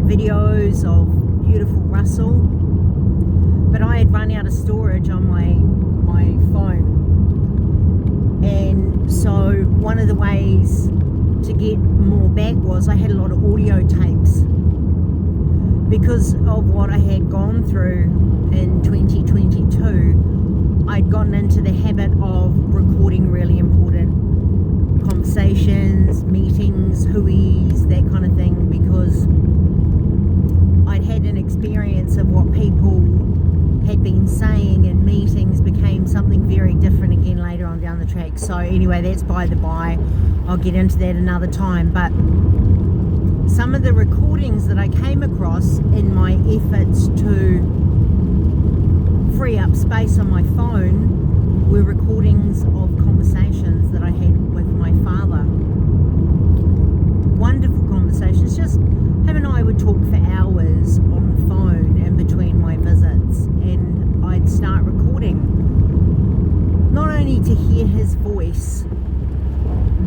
videos of beautiful Russell, but I had run out of storage on my phone, and so one of the ways to get more back was I had a lot of audio tapes because of what I had gone through in 2022. I'd gotten into the habit of recording really important conversations, meetings, hooies, that kind of thing, because I'd had an experience of what people had been saying in meetings became something very different again later on down the track. So anyway, that's by the by. I'll get into that another time. But some of the recordings that I came across in my efforts to free up space on my phone were recordings of conversations that I had with my father. Wonderful conversations. Just him and I would talk for hours on the phone in between my visits, and I'd start recording, not only to hear his voice,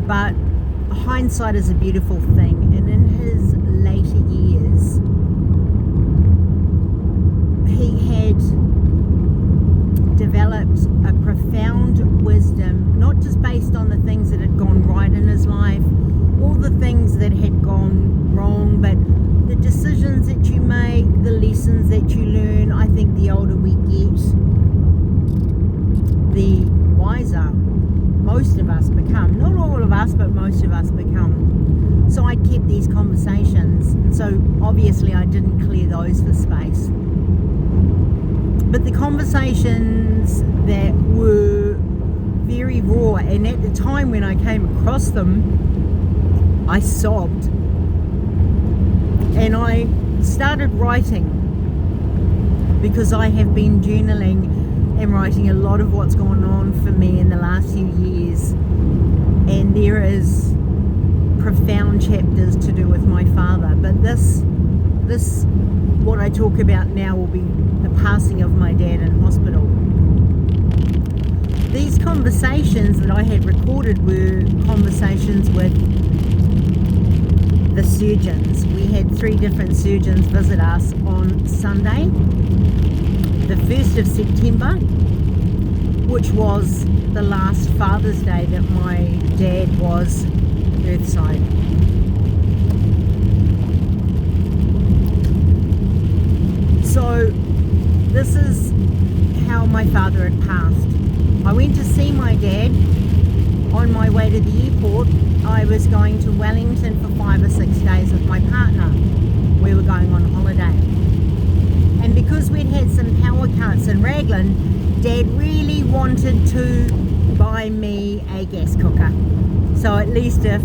but hindsight is a beautiful thing, and in his later years he had developed a profound wisdom, not just based on the things that had gone right in his life, all the things that had gone wrong, but the decisions that you make, the lessons that you learn. I think the older we get, the wiser most of us become. Not all of us, but most of us become. So I kept these conversations, and so obviously I didn't clear those for space. But the conversations that were very raw, and at the time when I came across them, I sobbed. And I started writing, because I have been journaling and writing a lot of what's gone on for me in the last few years. And there is profound chapters to do with my father. But this what I talk about now will be the passing of my dad in hospital. These conversations that I had recorded were conversations with the surgeons. We had 3 different surgeons visit us on Sunday, the 1st of September, which was the last Father's Day that my dad was earthside. So this is how my father had passed. I went to see my dad on my way to the airport. I was going to Wellington for 5 or 6 days with my partner. We were going on holiday. And because we'd had some power cuts in Raglan, Dad really wanted to buy me a gas cooker. So at least if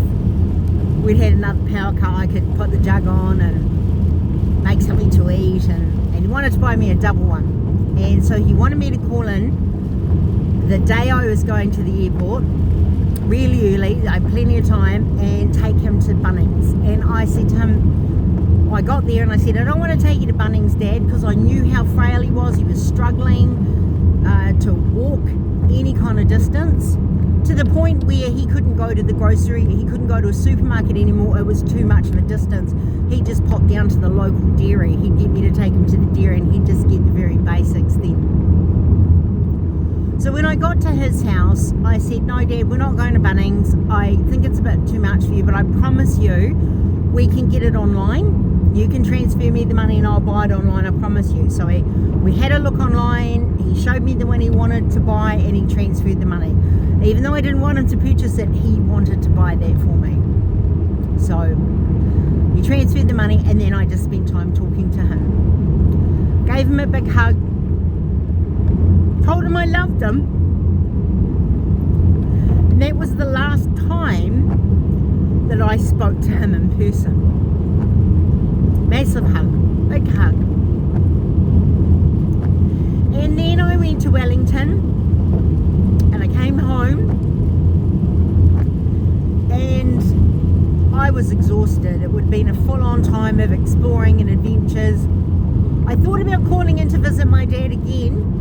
we'd had another power cut, I could put the jug on and make something to eat. And he wanted to buy me a double one. And so he wanted me to call in the day I was going to the airport, really early, I had plenty of time, and take him to Bunnings. And I said to him, I got there and I said, I don't want to take you to Bunnings, Dad, because I knew how frail he was. He was struggling to walk any kind of distance, to the point where he couldn't go to the grocery, he couldn't go to a supermarket anymore. It was too much of a distance. He'd just pop down to the local dairy. He'd get me to take him to the dairy, and he'd just get the very basics then. So when I got to his house, I said, no, Dad, we're not going to Bunnings. I think it's a bit too much for you, but I promise you we can get it online. You can transfer me the money and I'll buy it online, I promise you. So we had a look online. He showed me the one he wanted to buy, and he transferred the money. Even though I didn't want him to purchase it, he wanted to buy that for me. So he transferred the money, and then I just spent time talking to him. Gave him a big hug. Told him I loved him. And that was the last time that I spoke to him in person. Massive hug, big hug. And then I went to Wellington, and I came home, and I was exhausted. It would have been a full-on time of exploring and adventures. I thought about calling in to visit my dad again,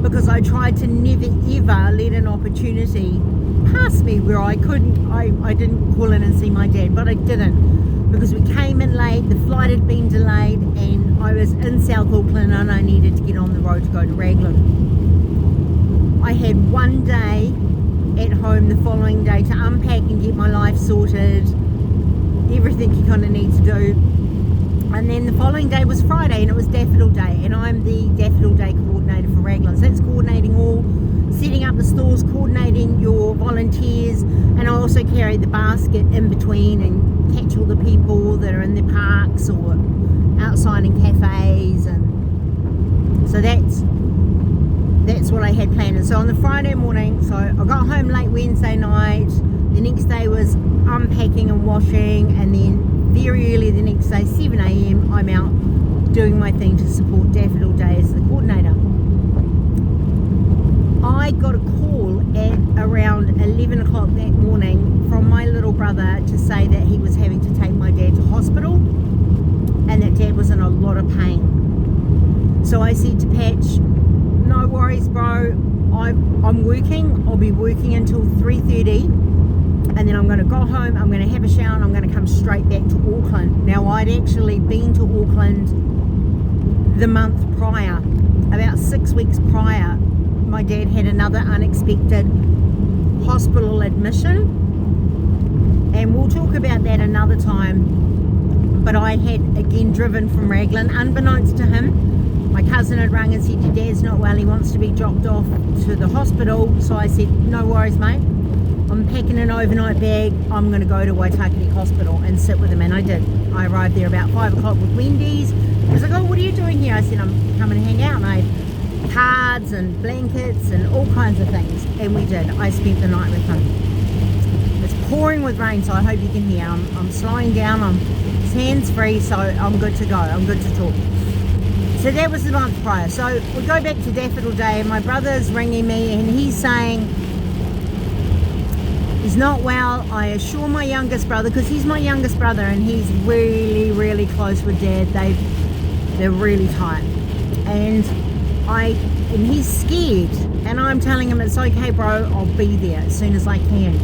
because I tried to never ever let an opportunity pass me where I didn't call in and see my dad, but I didn't. because we came in late, the flight had been delayed, and I was in South Auckland and I needed to get on the road to go to Raglan. I had one day at home the following day to unpack and get my life sorted, everything you kind of need to do. And then the following day was Friday and it was Daffodil Day, and I'm the Daffodil Day coordinator for Raglan. So that's coordinating all, setting up the stores, coordinating your volunteers, and I also carry the basket in between and catch all the people that are in the parks or outside in cafes. And so that's what I had planned. And so on the Friday morning, so I got home late Wednesday night, the next day was unpacking and washing, and then very early the next day, 7 a.m, I'm out doing my thing to support Daffodil Day as the coordinator. I got a call at around 11 o'clock that morning from my little brother to say that he was having to take my dad to hospital and that Dad was in a lot of pain. So I said to Patch, no worries bro, I'm working, I'll be working until 3:30, and then I'm going to go home, I'm going to have a shower, and I'm going to come straight back to Auckland. Now I'd actually been to Auckland the month prior, about 6 weeks prior. My dad had another unexpected hospital admission, and we'll talk about that another time. But I had again driven from Raglan, unbeknownst to him. My cousin had rung and said, your dad's not well, he wants to be dropped off to the hospital. So I said, no worries mate, I'm packing an overnight bag, I'm going to go to Waitakere Hospital and sit with him. And I did. I arrived there about 5 o'clock with Wendy's. He was like, oh, what are you doing here? I said, I'm coming to hang out. And I had cards and blankets and all kinds of things, and we did. I spent the night with him. It's pouring with rain, so I hope you can hear. I'm slowing down, I'm hands-free, so I'm good to go, I'm good to talk. So that was the month prior. So we go back to Daffodil Day, and my brother's ringing me and he's saying he's not well. I assure my youngest brother, because he's my youngest brother and he's really, really close with Dad. They're really tight. And he's scared, and I'm telling him it's okay bro, I'll be there as soon as I can.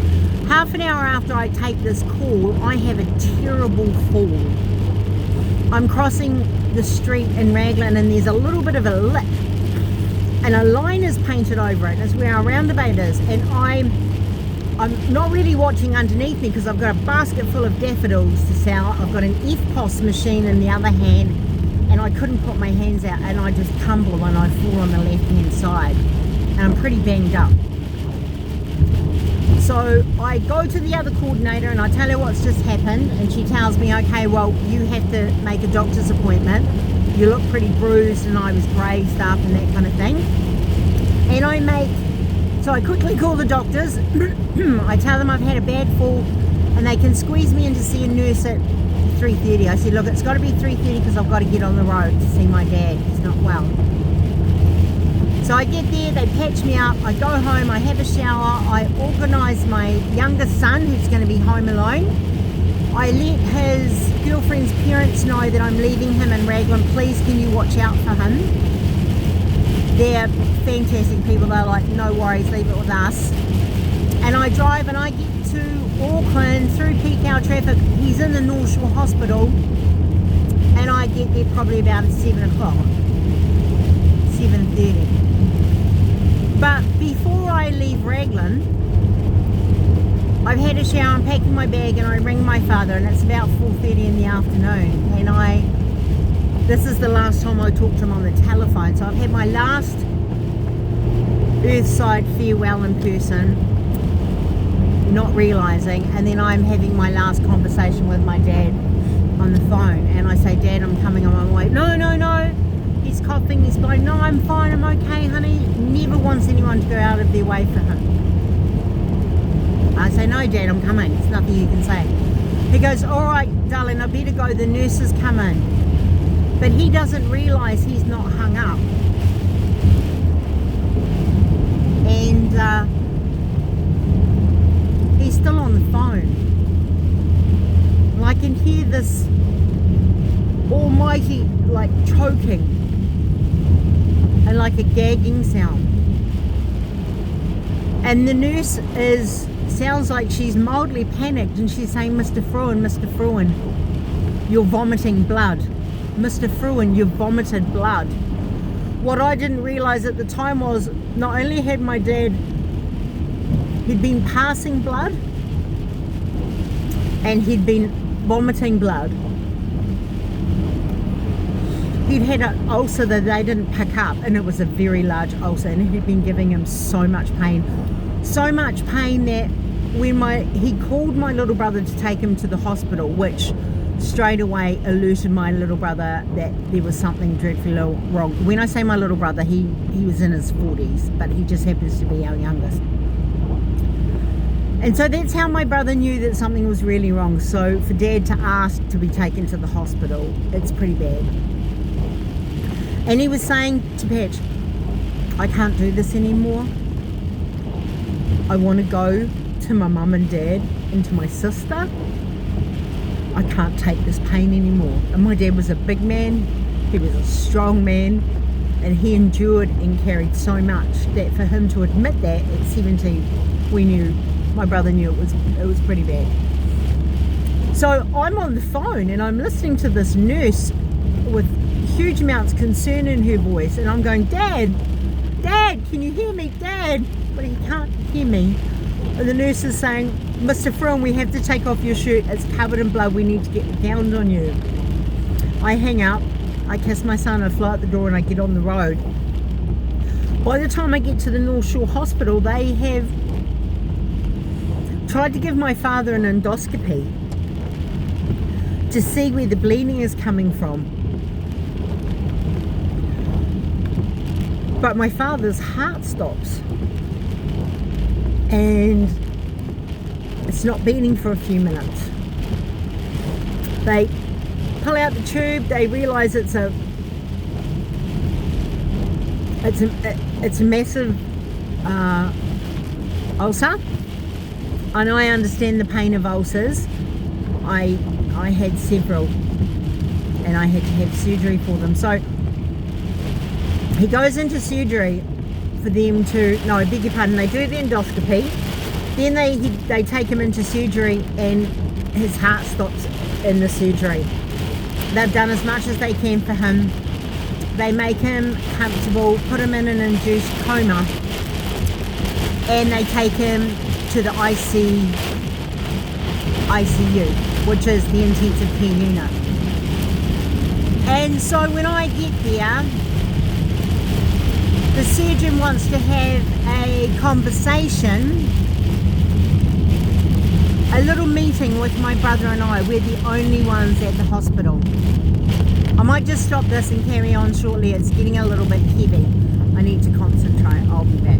Half an hour after I take this call, I have a terrible fall. I'm crossing the street in Raglan and there's a little bit of a lip and a line is painted over it. That's where our roundabout is, and I'm not really watching underneath me because I've got a basket full of daffodils to sell. I've got an EPOA machine in the other hand, and I couldn't put my hands out, and I just tumble and I fall on the left hand side, and I'm pretty banged up. So I go to the other coordinator and I tell her what's just happened, and she tells me, okay, well you have to make a doctor's appointment, you look pretty bruised, and I was grazed up and that kind of thing. And so I quickly call the doctors. I tell them I've had a bad fall and they can squeeze me in to see a nurse at 3:30. I said, look, it's got to be 3:30 because I've got to get on the road to see my dad, he's not well. So I get there, they patch me up, I go home, I have a shower, I organise my youngest son who's going to be home alone. I let his girlfriend's parents know that I'm leaving him in Raglan, please can you watch out for him. They're fantastic people, they're like, no worries, leave it with us. And I drive and I get to Auckland through peak hour traffic. He's in the North Shore Hospital, and I get there probably about 7 o'clock, 7:30. But before I leave Raglan, I've had a shower, I'm packing my bag, and I ring my father, and it's about 4:30 in the afternoon, and this is the last time I talked to him on the telephone. So I've had my last earthside farewell in person, not realising, and then I'm having my last conversation with my dad on the phone, and I say, Dad, I'm coming on my way. No, he's coughing, he's blowing. No, I'm fine, I'm okay, honey. Never wants anyone to go out of their way for him. I say, no Dad, I'm coming, there's nothing you can say. He goes, all right darling, I better go, the nurses come in. But he doesn't realise he's not hung up. And he's still on the phone. And I can hear this almighty like choking and like a gagging sound. And the nurse sounds like she's mildly panicked, and she's saying, Mr. Fruin, Mr. Fruin. you're vomiting blood. Mr. Fruin, you vomited blood. What I didn't realize at the time was not only had my dad, he'd been passing blood and he'd been vomiting blood. He'd had an ulcer that they didn't pick up, and it was a very large ulcer, and it had been giving him so much pain that when he called my little brother to take him to the hospital, which straight away alerted my little brother that there was something dreadfully wrong. When I say my little brother, he was in his 40s, but he just happens to be our youngest. And so that's how my brother knew that something was really wrong. So for Dad to ask to be taken to the hospital, it's pretty bad. And he was saying to Patch, I can't do this anymore. I want to go to my mum and dad and to my sister. I can't take this pain anymore. And my dad was a big man. He was a strong man. And he endured and carried so much that for him to admit that at 17, my brother knew it was pretty bad. So I'm on the phone and I'm listening to this nurse with huge amounts of concern in her voice, and I'm going, Dad, can you hear me, Dad? But he can't hear me. And the nurse is saying, Mr. Fruin, we have to take off your shirt. It's covered in blood. We need to get gowns on you. I hang up, I kiss my son, I fly out the door, and I get on the road. By the time I get to the North Shore Hospital, they have tried to give my father an endoscopy to see where the bleeding is coming from. But my father's heart stops and it's not beating for a few minutes. They pull out the tube, they realise it's a massive ulcer, and I understand the pain of ulcers. I had several and I had to have surgery for them. So he goes into surgery for them to, no, I beg your pardon, they do the endoscopy, then they take him into surgery and his heart stops in the surgery. They've done as much as they can for him. They make him comfortable, put him in an induced coma, and they take him to the ICU, which is the intensive care unit. And so when I get there, the surgeon wants to have a conversation, a little meeting with my brother and I. We're the only ones at the hospital. I might just stop this and carry on shortly. It's getting a little bit heavy. I need to concentrate. I'll be back.